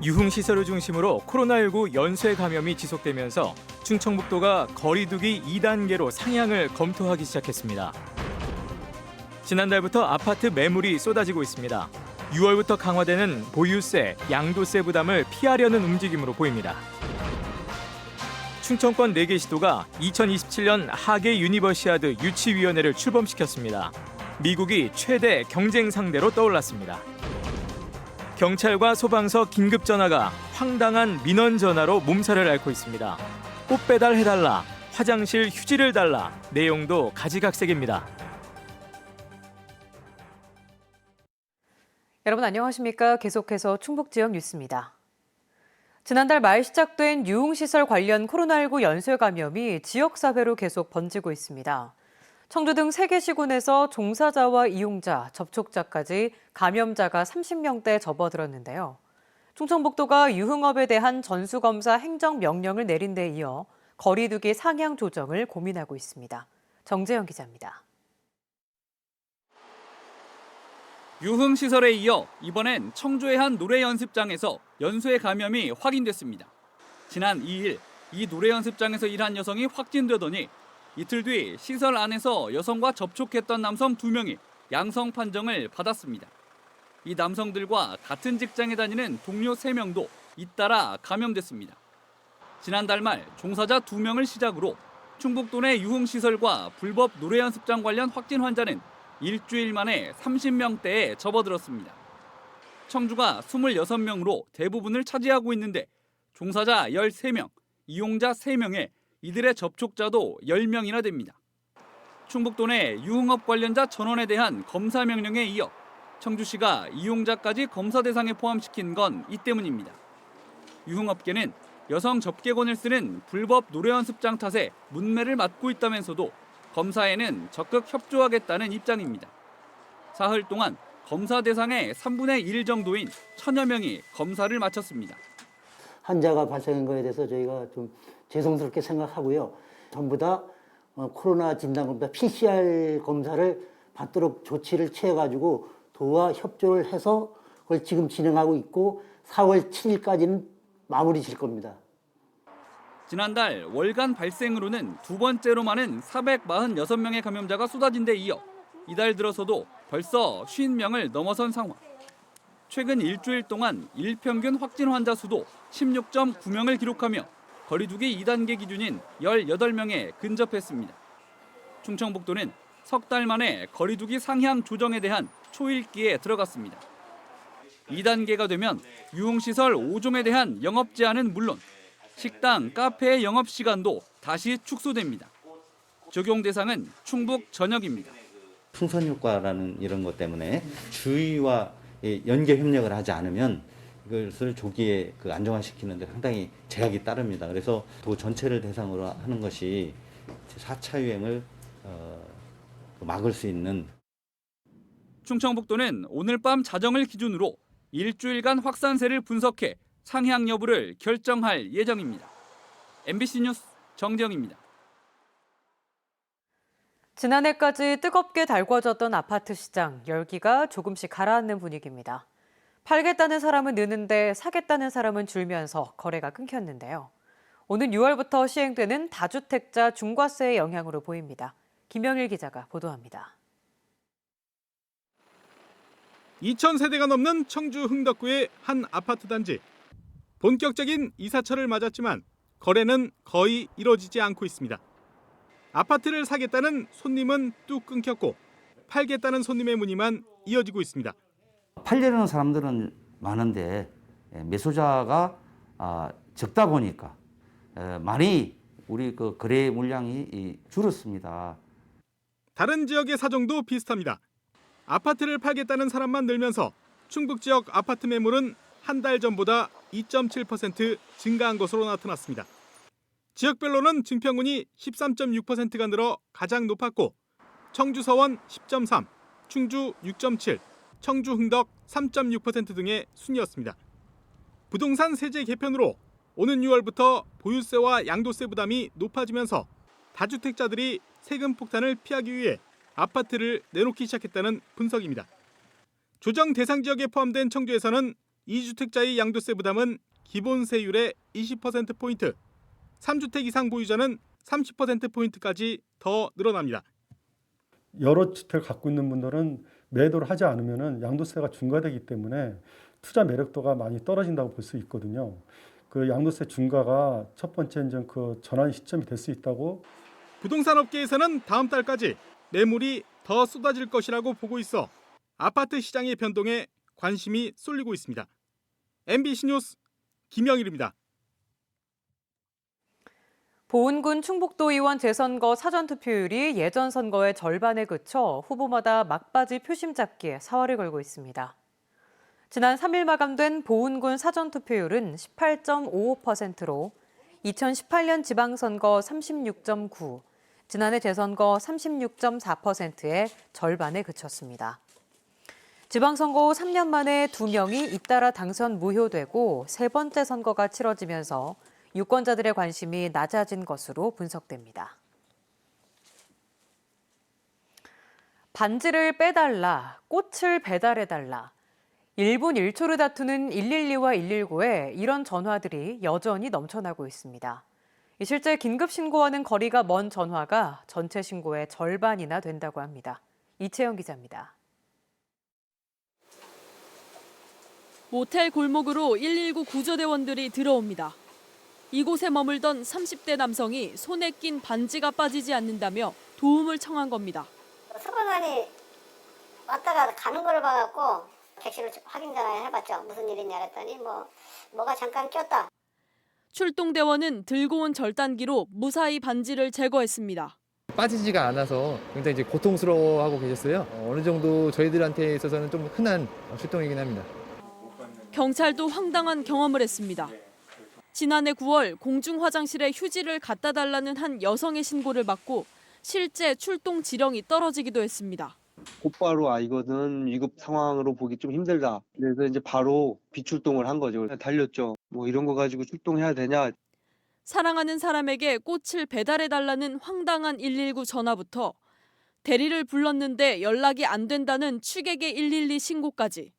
유흥시설을 중심으로 코로나19 연쇄 감염이 지속되면서 충청북도가 거리두기 2단계로 상향을 검토하기 시작했습니다. 지난달부터 아파트 매물이 쏟아지고 있습니다. 6월부터 강화되는 보유세, 양도세 부담을 피하려는 움직임으으로 보입니다. 충청권 4개 시도가 2027년 하계 유니버시아드 유치위원회를 출범시켰습니다. 미국이 최대 경쟁 상대로 떠올랐습니다. 경찰과 소방서 긴급 전화가 황당한 민원 전화로 몸살을 앓고 있습니다. 꽃 배달해달라, 화장실 휴지를 달라, 내용도 가지각색입니다. 여러분 안녕하십니까? 계속해서 충북 지역 뉴스입니다. 지난달 말 시작된 유흥시설 관련 코로나19 연쇄 감염이 지역사회로 계속 번지고 있습니다. 청주 등 3개 시군에서 종사자와 이용자, 접촉자까지 감염자가 30명대 접어들었는데요. 충청북도가 유흥업에 대한 전수검사 행정명령을 내린 데 이어 거리두기 상향 조정을 고민하고 있습니다. 정재영 기자입니다. 유흥시설에 이어 이번엔 청주의 한 노래 연습장에서 연쇄 감염이 확인됐습니다. 지난 2일 이 노래 연습장에서 일한 여성이 확진되더니 이틀 뒤 시설 안에서 여성과 접촉했던 남성 2명이 양성 판정을 받았습니다. 이 남성들과 같은 직장에 다니는 동료 3명도 잇따라 감염됐습니다. 지난달 말 종사자 2명을 시작으로 충북도 내 유흥시설과 불법 노래 연습장 관련 확진 환자는 일주일 만에 30명대에 접어들었습니다. 청주가 26명으로 대부분을 차지하고 있는데 종사자 13명, 이용자 3명에 이들의 접촉자도 10명이나 됩니다. 충북도 내 유흥업 관련자 전원에 대한 검사 명령에 이어 청주시가 이용자까지 검사 대상에 포함시킨 건 이 때문입니다. 유흥업계는 여성 접객원을 쓰는 불법 노래 연습장 탓에 문매를 맞고 있다면서도 검사에는 적극 협조하겠다는 입장입니다. 사흘 동안 검사 대상의 3분의 1 정도인 1000여 명이 검사를 마쳤습니다. 환자가 발생한 거에 대해서 저희가 좀 죄송스럽게 생각하고요. 전부 다 코로나 진단검사 PCR 검사를 받도록 조치를 취해가지고 도와 협조를 해서 그걸 지금 진행하고 있고 4월 7일까지는 마무리 질 겁니다. 지난달 월간 발생으로는 2번째로 많은 446명의 감염자가 쏟아진 데 이어 이달 들어서도 벌써 50명을 넘어선 상황. 최근 일주일 동안 일평균 확진 환자 수도 16.9명을 기록하며 거리두기 2단계 기준인 18명에 근접했습니다. 충청북도는 석 달 만에 거리두기 상향 조정에 대한 초읽기에 들어갔습니다. 2단계가 되면 유흥시설 5종에 대한 영업 제한은 물론 식당, 카페의 영업시간도 다시 축소됩니다. 적용 대상은 충북 전역입니다. 풍선 효과라는 이런 것 때문에 주위와 연계 협력을 하지 않으면 이것을 조기에 안정화시키는 데 상당히 제약이 따릅니다. 그래서 도 전체를 대상으로 하는 것이 4차 유행을 막을 수 있는. 충청북도는 오늘 밤 자정을 기준으로 일주일간 확산세를 분석해 상향 여부를 결정할 예정입니다. MBC 뉴스 정재영입니다. 지난해까지 뜨겁게 달궈졌던 아파트 시장, 열기가 조금씩 가라앉는 분위기입니다. 팔겠다는 사람은 느는데 사겠다는 사람은 줄면서 거래가 끊겼는데요. 오는 6월부터 시행되는 다주택자 중과세의 영향으로 보입니다. 김영일 기자가 보도합니다. 2000세대가 넘는 청주 흥덕구의 한 아파트 단지. 본격적인 이사철을 맞았지만 거래는 거의 이뤄지지 않고 있습니다. 아파트를 사겠다는 손님은 뚝 끊겼고 팔겠다는 손님의 문의만 이어지고 있습니다. 팔려는 사람들은 많은데 매수자가 적다 보니까 많이 우리 거래 물량이 줄었습니다. 다른 지역의 사정도 비슷합니다. 아파트를 팔겠다는 사람만 늘면서 충북 지역 아파트 매물은 한 달 전보다 2.7% 증가한 것으로 나타났습니다. 지역별로는 증평군이 13.6%가 늘어 가장 높았고 청주 서원 10.3, 충주 6.7, 청주 흥덕 3.6% 등의 순이었습니다. 부동산 세제 개편으로 오는 6월부터 보유세와 양도세 부담이 높아지면서 다주택자들이 세금 폭탄을 피하기 위해 아파트를 내놓기 시작했다는 분석입니다. 조정 대상 지역에 포함된 청주에서는 2주택자의 양도세 부담은 기본 세율의 20%포인트, 3주택 이상 보유자는 30%포인트까지 더 늘어납니다. 여러 주택을 갖고 있는 분들은 매도를 하지 않으면 양도세가 중과되기 때문에 투자 매력도가 많이 떨어진다고 볼 수 있거든요. 그 양도세 중과가 첫 번째 이제 그 전환 시점이 될 수 있다고. 부동산 업계에서는 다음 달까지 매물이 더 쏟아질 것이라고 보고 있어 아파트 시장의 변동에 관심이 쏠리고 있습니다. MBC 뉴스 김영일입니다. 보은군 충북도의원 재선거 사전투표율이 예전 선거의 절반에 그쳐 후보마다 막바지 표심 잡기에 사활을 걸고 있습니다. 지난 3일 마감된 보은군 사전투표율은 18.55%로 2018년 지방선거 36.9, 지난해 재선거 36.4%의 절반에 그쳤습니다. 지방선거 후 3년 만에 2명이 잇따라 당선 무효되고 세 번째 선거가 치러지면서 유권자들의 관심이 낮아진 것으로 분석됩니다. 반지를 빼달라, 꽃을 배달해달라. 1분 1초를 다투는 112와 119에 이런 전화들이 여전히 넘쳐나고 있습니다. 실제 긴급 신고와는 거리가 먼 전화가 전체 신고의 절반이나 된다고 합니다. 이채영 기자입니다. 모텔 골목으로 119 구조대원들이 들어옵니다. 이곳에 머물던 30대 남성이 손에 낀 반지가 빠지지 않는다며 도움을 청한 겁니다. 소방관이 왔다가 가는 걸 봐갖고 객실을 확인 전화해봤죠. 무슨 일이냐 했더니 뭐가 잠깐 꼈다. 출동대원은 들고 온 절단기로 무사히 반지를 제거했습니다. 빠지지가 않아서 굉장히 이제 고통스러워하고 계셨어요. 어느 정도 저희들한테 있어서는 좀 흔한 출동이긴 합니다. 경찰도 황당한 경험을 했습니다. 지난해 9월 공중 화장실에 휴지를 갖다 달라는 한 여성의 신고를 받고 실제 출동 지령이 떨어지기도 했습니다. 곧바로 이거는 위급 상황으로 보기 좀 힘들다. 그래서 이제 바로 비출동을 한 거죠. 달렸죠. 이런 거 가지고 출동해야 되냐. 사랑하는 사람에게 꽃을 배달해달라는 황당한 119 전화부터 대리를 불렀는데 연락이 안 된다는 취객의 112 신고까지.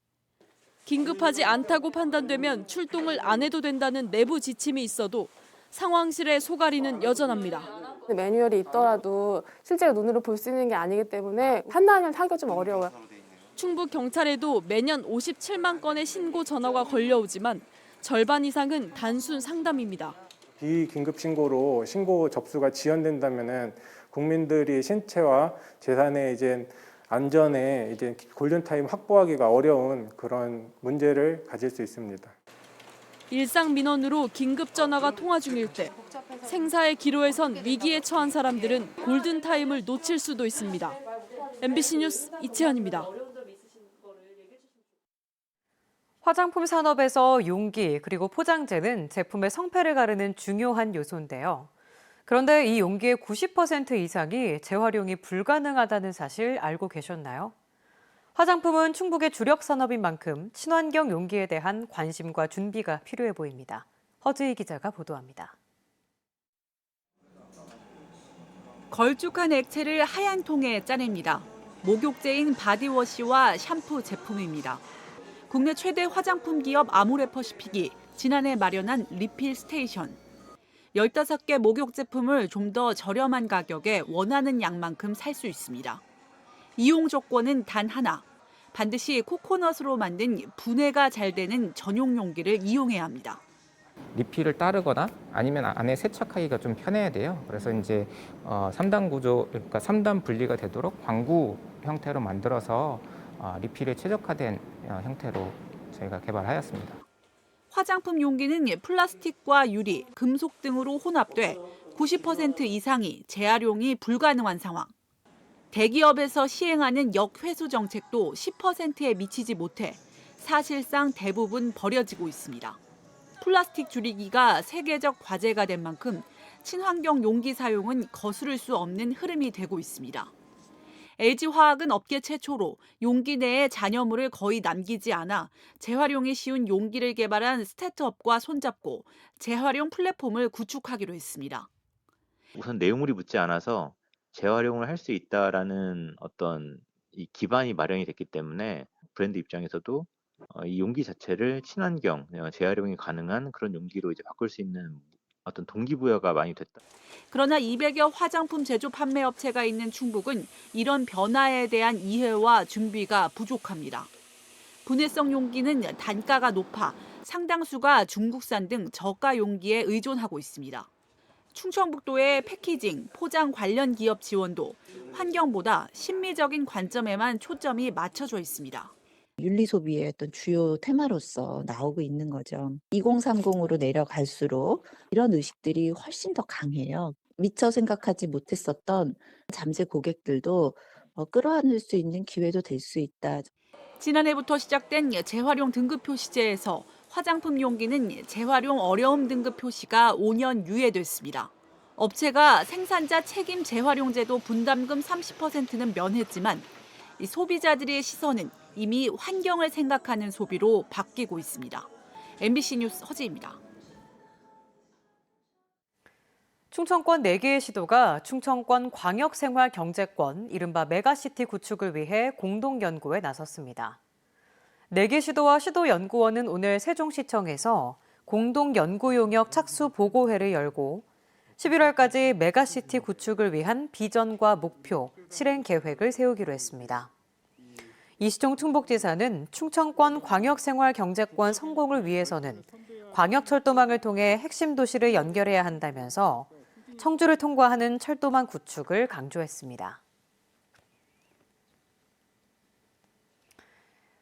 긴급하지 않다고 판단되면 출동을 안 해도 된다는 내부 지침이 있어도 상황실의 소가리는 여전합니다. 매뉴얼이 있더라도 실제로 눈으로 볼 수 있는 게 아니기 때문에 판단을 하기가 좀 어려워요. 충북 경찰에도 매년 57만 건의 신고 전화가 걸려오지만 절반 이상은 단순 상담입니다. 비긴급 신고로 신고 접수가 지연된다면은 국민들이 신체와 재산의 안전에 골든타임 확보하기가 어려운 그런 문제를 가질 수 있습니다. 일상 민원으로 긴급 전화가 통화 중일 때 생사의 기로에선 위기에 처한 사람들은 골든타임을 놓칠 수도 있습니다. MBC 뉴스 이채연입니다. 화장품 산업에서 용기 그리고 포장재는 제품의 성패를 가르는 중요한 요소인데요. 그런데 이 용기의 90% 이상이 재활용이 불가능하다는 사실 알고 계셨나요? 화장품은 충북의 주력 산업인 만큼 친환경 용기에 대한 관심과 준비가 필요해 보입니다. 허지희 기자가 보도합니다. 걸쭉한 액체를 하얀 통에 짜냅니다. 목욕제인 바디워시와 샴푸 제품입니다. 국내 최대 화장품 기업 아모레퍼시픽이 지난해 마련한 리필 스테이션. 15개 목욕 제품을 좀 더 저렴한 가격에 원하는 양만큼 살 수 있습니다. 이용 조건은 단 하나. 반드시 코코넛으로 만든 분해가 잘 되는 전용 용기를 이용해야 합니다. 리필을 따르거나 아니면 안에 세척하기가 좀 편해야 돼요. 그래서 이제 3단 구조, 그러니까 3단 분리가 되도록 광구 형태로 만들어서 리필에 최적화된 형태로 저희가 개발하였습니다. 화장품 용기는 플라스틱과 유리, 금속 등으로 혼합돼 90% 이상이 재활용이 불가능한 상황. 대기업에서 시행하는 역회수 정책도 10%에 미치지 못해 사실상 대부분 버려지고 있습니다. 플라스틱 줄이기가 세계적 과제가 된 만큼 친환경 용기 사용은 거스를 수 없는 흐름이 되고 있습니다. LG화학은 업계 최초로 용기 내에 잔여물을 거의 남기지 않아 재활용이 쉬운 용기를 개발한 스타트업과 손잡고 재활용 플랫폼을 구축하기로 했습니다. 우선 내용물이 묻지 않아서 재활용을 할 수 있다라는 어떤 이 기반이 마련이 됐기 때문에 브랜드 입장에서도 이 용기 자체를 친환경, 재활용이 가능한 그런 용기로 이제 바꿀 수 있는 어떤 동기부여가 많이 됐다. 그러나 200여 화장품 제조 판매 업체가 있는 충북은 이런 변화에 대한 이해와 준비가 부족합니다. 분해성 용기는 단가가 높아 상당수가 중국산 등 저가 용기에 의존하고 있습니다. 충청북도의 패키징, 포장 관련 기업 지원도 환경보다 심미적인 관점에만 초점이 맞춰져 있습니다. 윤리 소비의 어떤 주요 테마로서 나오고 있는 거죠. 2030으로 내려갈수록 이런 의식들이 훨씬 더 강해요. 미처 생각하지 못했었던 잠재 고객들도 끌어안을 수 있는 기회도 될 수 있다. 지난해부터 시작된 재활용 등급 표시제에서 화장품 용기는 재활용 어려움 등급 표시가 5년 유예됐습니다. 업체가 생산자 책임 재활용제도 분담금 30%는 면했지만 이 소비자들의 시선은 이미 환경을 생각하는 소비로 바뀌고 있습니다. MBC 뉴스 허지입니다. 충청권 4개의 시도가 충청권 광역생활경제권, 이른바 메가시티 구축을 위해 공동연구에 나섰습니다. 4개 시도와 시도연구원은 오늘 세종시청에서 공동연구용역 착수보고회를 열고 11월까지 메가시티 구축을 위한 비전과 목표, 실행 계획을 세우기로 했습니다. 이시종 충북지사는 충청권 광역생활경제권 성공을 위해서는 광역철도망을 통해 핵심 도시를 연결해야 한다면서 청주를 통과하는 철도망 구축을 강조했습니다.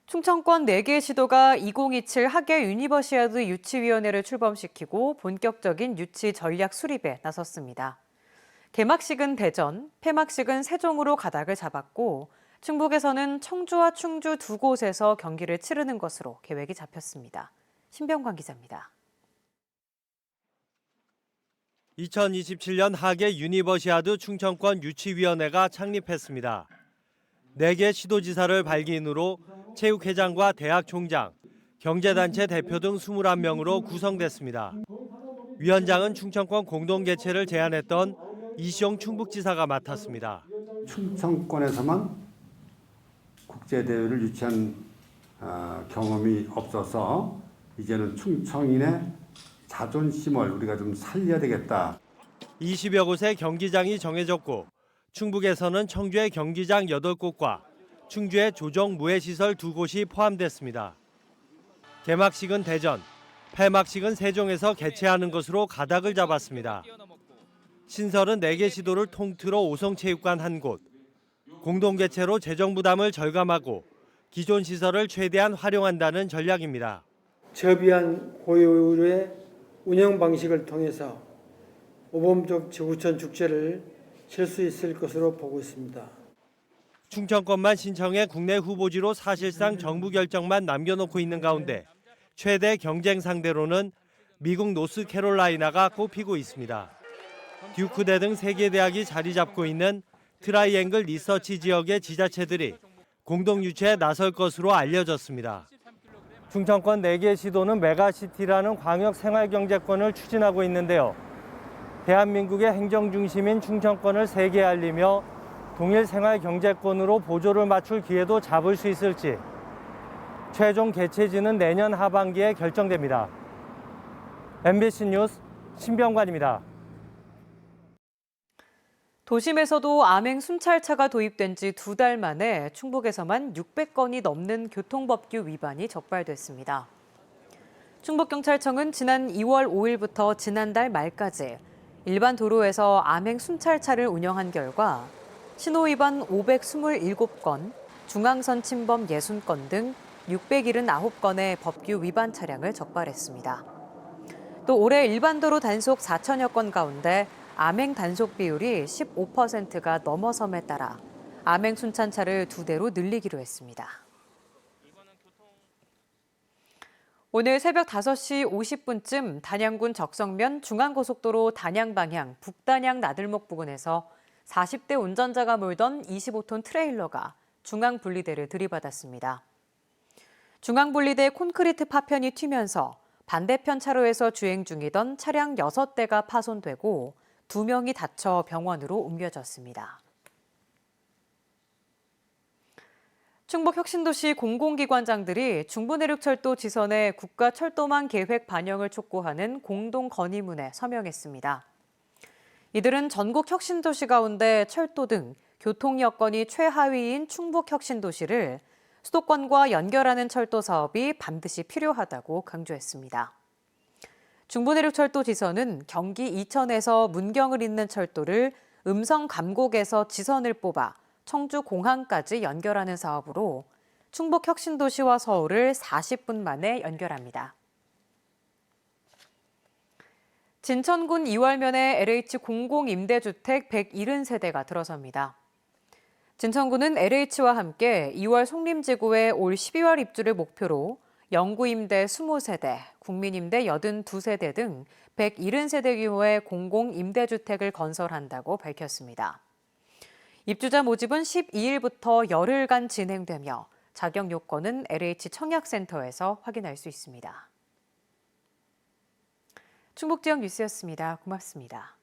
충청권 4개의 시도가 2027 하계 유니버시아드 유치위원회를 출범시키고 본격적인 유치 전략 수립에 나섰습니다. 개막식은 대전, 폐막식은 세종으로 가닥을 잡았고 충북에서는 청주와 충주 두 곳에서 경기를 치르는 것으로 계획이 잡혔습니다. 신병관 기자입니다. 2027년 하계 유니버시아드 충청권 유치위원회가 창립했습니다. 4개 시도지사를 발기인으로 체육회장과 대학총장, 경제단체 대표 등 21명으로 구성됐습니다. 위원장은 충청권 공동개최를 제안했던 이시종 충북지사가 맡았습니다. 충청권에서만 국제대회를 유치한 경험이 없어서 이제는 충청인의 자존심을 우리가 좀 살려야 되겠다. 20여 곳의 경기장이 정해졌고 충북에서는 청주의 경기장 8곳과 충주의 조정 무해시설 2곳이 포함됐습니다. 개막식은 대전, 폐막식은 세종에서 개최하는 것으로 가닥을 잡았습니다. 신설은 4개 시도를 통틀어 오성체육관 1곳, 공동개최로 재정 부담을 절감하고 기존 시설을 최대한 활용한다는 전략입니다. 저비한 고효율의 운영 방식을 통해서 모범적 지구촌 축제를 칠 수 있을 것으로 보고 있습니다. 충청권만 신청해 국내 후보지로 사실상 정부 결정만 남겨놓고 있는 가운데 최대 경쟁 상대로는 미국 노스캐롤라이나가 꼽히고 있습니다. 듀크대 등 3개 대학이 자리 잡고 있는 트라이앵글 리서치 지역의 지자체들이 공동 유치에 나설 것으로 알려졌습니다. 충청권 4개 시도는 메가시티라는 광역 생활경제권을 추진하고 있는데요. 대한민국의 행정중심인 충청권을 세계에 알리며 동일 생활경제권으로 보조를 맞출 기회도 잡을 수 있을지 최종 개최지는 내년 하반기에 결정됩니다. MBC 뉴스 신병관입니다. 도심에서도 암행 순찰차가 도입된 지 2달 만에 충북에서만 600건이 넘는 교통법규 위반이 적발됐습니다. 충북경찰청은 지난 2월 5일부터 지난달 말까지 일반 도로에서 암행 순찰차를 운영한 결과 신호위반 527건, 중앙선 침범 60건 등 679건의 법규 위반 차량을 적발했습니다. 또 올해 일반 도로 단속 4천여 건 가운데 암행 단속 비율이 15%가 넘어섬에 따라 암행 순찰차를 2대로 늘리기로 했습니다. 오늘 새벽 5시 50분쯤 단양군 적성면 중앙고속도로 단양 방향 북단양 나들목 부근에서 40대 운전자가 몰던 25톤 트레일러가 중앙분리대를 들이받았습니다. 중앙분리대 콘크리트 파편이 튀면서 반대편 차로에서 주행 중이던 차량 6대가 파손되고 2명이 다쳐 병원으로 옮겨졌습니다. 충북혁신도시 공공기관장들이 중부내륙철도 지선의 국가철도망 계획 반영을 촉구하는 공동 건의문에 서명했습니다. 이들은 전국 혁신도시 가운데 철도 등 교통 여건이 최하위인 충북혁신도시를 수도권과 연결하는 철도 사업이 반드시 필요하다고 강조했습니다. 중부내륙철도 지선은 경기 이천에서 문경을 잇는 철도를 음성 감곡에서 지선을 뽑아 청주공항까지 연결하는 사업으로 충북혁신도시와 서울을 40분 만에 연결합니다. 진천군 이월면에 LH 공공임대주택 170세대가 들어섭니다. 진천군은 LH와 함께 이월 송림지구에 올 12월 입주를 목표로 영구임대 20세대, 국민임대 82세대 등 170세대 규모의 공공임대주택을 건설한다고 밝혔습니다. 입주자 모집은 12일부터 열흘간 진행되며 자격 요건은 LH 청약센터에서 확인할 수 있습니다. 충북지역 뉴스였습니다. 고맙습니다.